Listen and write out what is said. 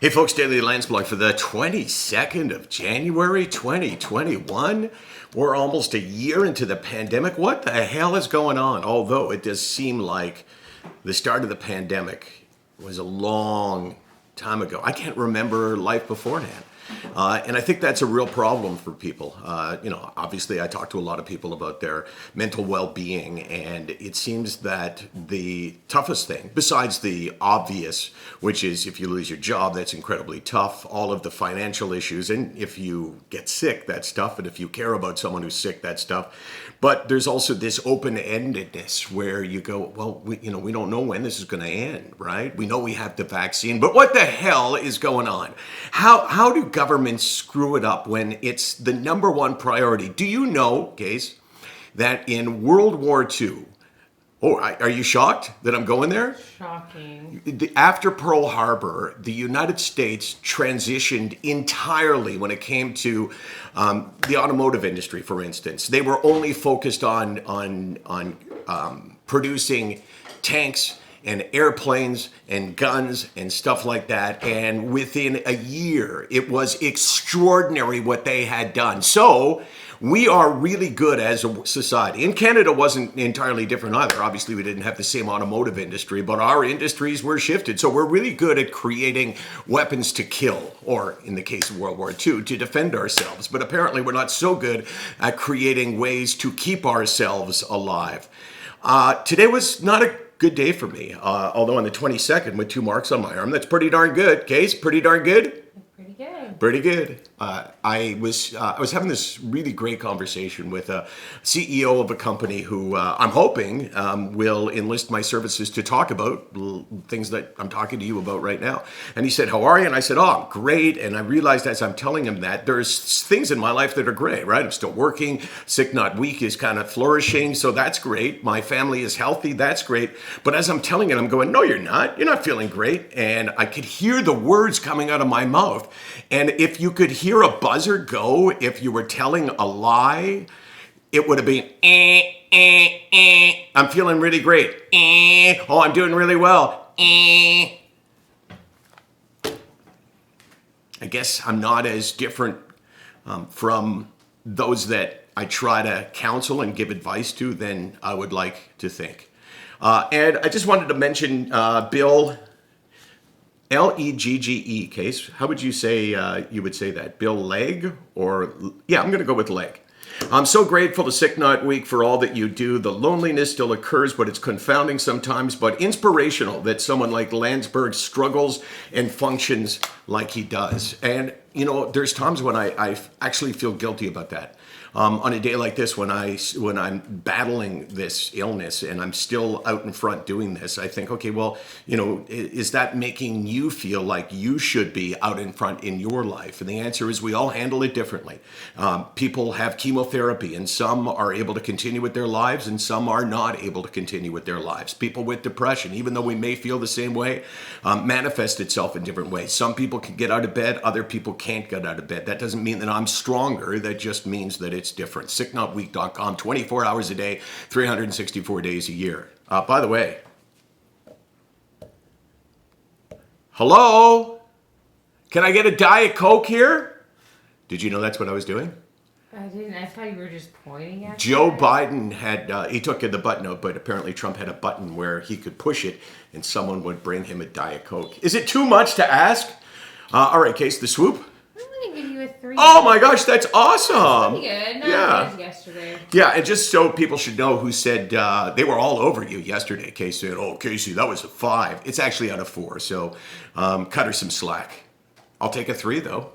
Hey folks, Daily Landsblog for the 22nd of January 2021. We're almost a year into the pandemic. What the hell is going on? Although it does seem like the start of the pandemic was a long time ago. I can't remember life beforehand. And I think that's a real problem for people. Obviously I talk to a lot of people about their mental well-being, and it seems that the toughest thing, besides the obvious, which is if you lose your job, that's incredibly tough, all of the financial issues, and if you get sick, that's tough, and if you care about someone who's sick, that's tough. But there's also this open-endedness where you go, well, we don't know when this is going to end, right? We know we have the vaccine, but what the hell is going on? How do governments screw it up when it's the number one priority? Do you know, Case, that in World War II, are you shocked that I'm going there? Shocking. After Pearl Harbor, the United States transitioned entirely when it came to the automotive industry, for instance. They were only focused on producing tanks and airplanes and guns and stuff like that. And within a year, it was extraordinary what they had done. So we are really good as a society. And Canada wasn't entirely different either. Obviously, we didn't have the same automotive industry, but our industries were shifted. So we're really good at creating weapons to kill, or in the case of World War II, to defend ourselves. But apparently, we're not so good at creating ways to keep ourselves alive. Today was not a good day for me, although on the 22nd with 2 marks on my arm. That's pretty darn good. Case, pretty darn good? Pretty good. Pretty good. I was having this really great conversation with a CEO of a company who I'm hoping will enlist my services to talk about things that I'm talking to you about right now. And he said, "How are you?" And I said, "Oh, I'm great." And I realized as I'm telling him that there's things in my life that are great, right? I'm still working. Sick Not Weak is kind of flourishing, so that's great. My family is healthy, that's great. But as I'm telling it, I'm going, "No, you're not. You're not feeling great." And I could hear the words coming out of my mouth. And if you could hear a buzzer go if you were telling a lie, it would have been, I'm feeling really great. Oh, I'm doing really well. I guess I'm not as different from those that I try to counsel and give advice to than I would like to think. And I just wanted to mention Bill Legge, Case. How would you say you would say that? Bill Legge? Or, yeah, I'm going to go with Legge. I'm so grateful to Sick Not Weak for all that you do. The loneliness still occurs, but it's confounding sometimes, but inspirational that someone like Landsberg struggles and functions like he does. And, there's times when I actually feel guilty about that. On a day like this, when I'm battling this illness and I'm still out in front doing this, I think, okay, well, is that making you feel like you should be out in front in your life? And the answer is we all handle it differently. People have chemotherapy, and some are able to continue with their lives, and some are not able to continue with their lives. People with depression, even though we may feel the same way, manifest itself in different ways. Some people can get out of bed, other people can't get out of bed. That doesn't mean that I'm stronger. That just means that it's different. SickNotWeak.com, 24 hours a day, 364 days a year. By the way, hello? Can I get a Diet Coke here? Did you know that's what I was doing? I didn't. I thought you were just pointing at Joe Biden had, he took the button out, but apparently Trump had a button where he could push it and someone would bring him a Diet Coke. Is it too much to ask? All right, Case, the swoop. I'm going to give you a 3. Oh my gosh, that's awesome. Pretty good. Not Yeah. as yesterday. Yeah, and just so people should know who said they were all over you yesterday. Casey said, "Oh, Casey, that was a 5. It's actually out of 4, so cut her some slack. I'll take a 3, though.